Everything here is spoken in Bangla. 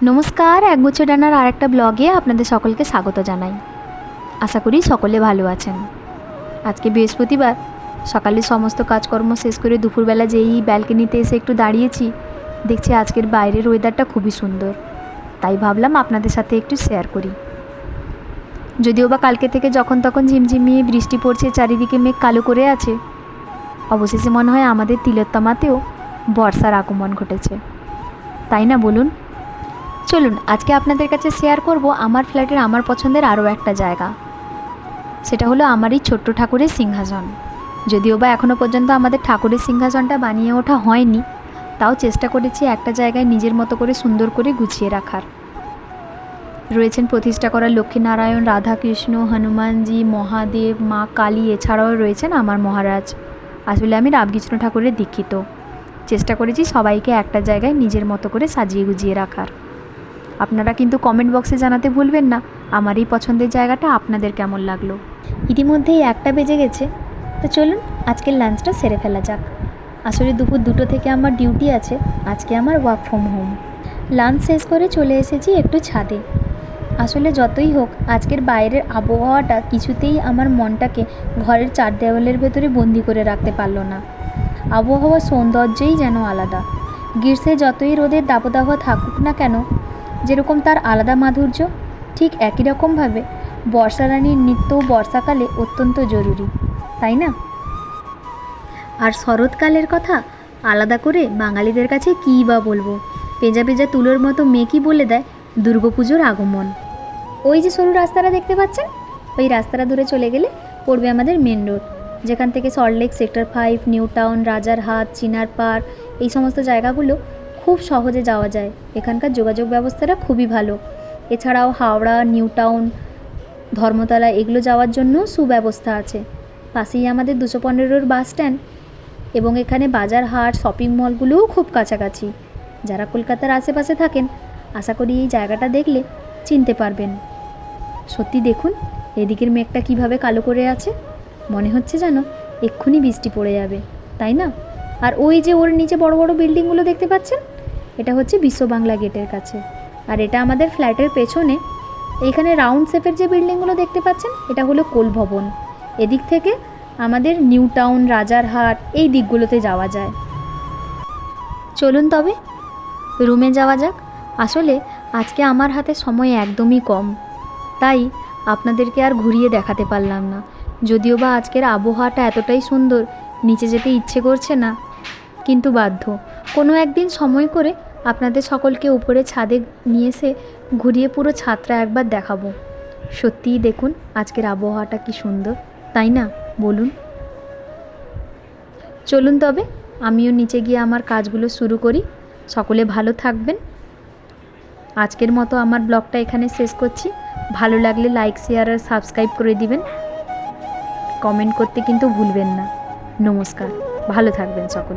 নমস্কার, একগুচ্ছ ডানার আরেকটা ব্লগে আপনাদের সকলকে স্বাগত জানাই। আশা করি সকলে ভালো আছেন। আজকে বৃহস্পতিবার, সকালে সমস্ত কাজকর্ম শেষ করে দুপুরবেলা যেই ব্যালকনিতে এসে একটু দাঁড়িয়েছি, দেখছি আজকের বাইরের ওয়েদারটা খুবই সুন্দর। তাই ভাবলাম আপনাদের সাথে একটু শেয়ার করি। যদিও বা কালকে থেকে যখন তখন ঝিমঝিমিয়ে বৃষ্টি পড়ছে, চারিদিকে মেঘ কালো করে আছে, অবশেষে মনে হয় আমাদের তিলোত্তমাতেও বর্ষার আগমন ঘটেছে, তাই না বলুন? চলুন আজকে আপনাদের কাছে শেয়ার করব আমার ফ্ল্যাটের আমার পছন্দের আরও একটা জায়গা। সেটা হলো আমারই ছোট্ট ঠাকুরের সিংহাসন। যদিও বা এখনও পর্যন্ত আমাদের ঠাকুরের সিংহাসনটা বানিয়ে ওঠা হয়নি, তাও চেষ্টা করেছি একটা জায়গায় নিজের মতো করে সুন্দর করে গুছিয়ে রাখার। রয়েছেন প্রতিষ্ঠা করা লক্ষ্মীনারায়ণ, রাধাকৃষ্ণ, হনুমানজি, মহাদেব, মা কালী, এছাড়াও রয়েছেন আমার মহারাজ। আসলে আমি রামকৃষ্ণ ঠাকুরের দীক্ষিত। চেষ্টা করেছি সবাইকে একটা জায়গায় নিজের মতো করে সাজিয়ে গুজিয়ে রাখার। আপনারা কিন্তু কমেন্ট বক্সে জানাতে ভুলবেন না আমার এই পছন্দের জায়গাটা আপনাদের কেমন লাগলো। ইতিমধ্যেই 1টা বেজে গেছে, তো চলুন আজকের লাঞ্চটা সেরে ফেলা যাক। আসলে দুপুর 2টো থেকে আমার ডিউটি আছে, আজকে আমার ওয়ার্ক ফ্রম হোম। লাঞ্চ শেষ করে চলে এসেছি একটু ছাদে। আসলে যতই হোক আজকের বাইরের আবহাওয়াটা কিছুতেই আমার মনটাকে ঘরের 4 দেওয়ালের ভেতরে বন্দি করে রাখতে পারলো না। আবহাওয়ার সৌন্দর্যই যেন আলাদা। গ্রীষ্মে যতই রোদের দাবদাহ থাকুক না কেন, যেরকম তার আলাদা মাধুর্য, ঠিক একই রকমভাবে বর্ষারানীর নৃত্যও বর্ষাকালে অত্যন্ত জরুরি, তাই না? আর শরৎকালের কথা আলাদা করে বাঙালিদের কাছে কী বা বলবো, পেঁজা পেঁজা তুলোর মতো মেঘই বলে দেয় দুর্গাপুজোর আগমন। ওই যে সরু রাস্তাটা দেখতে পাচ্ছেন, ওই রাস্তাটা ধরে চলে গেলে পড়বে আমাদের মেন রোড, যেখান থেকে সল্টলেক, সেক্টর 5, নিউ টাউন, রাজারহাট, চিনার পার্ক, এই সমস্ত জায়গাগুলো খুব সহজে যাওয়া যায়। এখানকার যোগাযোগ ব্যবস্থাটা খুবই ভালো। এছাড়াও হাওড়া, নিউ টাউন, ধর্মতলা এগুলো যাওয়ার জন্য সুব্যবস্থা আছে। পাশেই আমাদের 215 বাস স্ট্যান্ড, এবং এখানে বাজার, হাট, শপিং মলগুলোও খুব কাছাকাছি। যারা কলকাতার আশেপাশে থাকেন, আশা করি এই জায়গাটা দেখলে চিনতে পারবেন। সত্যি দেখুন এদিকের মেঘটা কিভাবে কালো করে আছে, মনে হচ্ছে যেন এক্ষুনি বৃষ্টি পড়ে যাবে, তাই না? আর ওই যে ওর নিচে বড় বড় বিল্ডিংগুলো দেখতে পাচ্ছেন, এটা হচ্ছে বিশ্ব বাংলা গেটের কাছে। আর এটা আমাদের ফ্ল্যাটের পেছনে। এইখানে রাউন্ড শেপের যে বিল্ডিংগুলো দেখতে পাচ্ছেন, এটা হলো কোল ভবন। এদিক থেকে আমাদের নিউ টাউন, রাজারহাট এই দিকগুলোতে যাওয়া যায়। চলুন তবে রুমে যাওয়া যাক। আসলে আজকে আমার হাতে সময় একদমই কম, তাই আপনাদেরকে আর ঘুরিয়ে দেখাতে পারলাম না। যদিও বা আজকের আবহাওয়াটা এতটাই সুন্দর, নিচে যেতে ইচ্ছে করছে না, কিন্তু বাধ্য। কোনো একদিন সময় করে আপনাদের সকলকে উপরে ছাদে নিয়ে এসে ঘুরিয়ে পুরো ছাদটা একবার দেখাবো। সত্যিই দেখুন আজকের আবহাওয়াটা কি সুন্দর, তাই না বলুন? চলুন তবে আমিও নিচে গিয়ে আমার কাজগুলো শুরু করি। সকলে ভালো থাকবেন। আজকের মতো আমার ব্লগটা এখানে শেষ করছি। ভালো লাগলে লাইক, শেয়ার আর সাবস্ক্রাইব করে দিবেন। কমেন্ট করতে কিন্তু ভুলবেন না। নমস্কার, ভালো থাকবেন সকলে।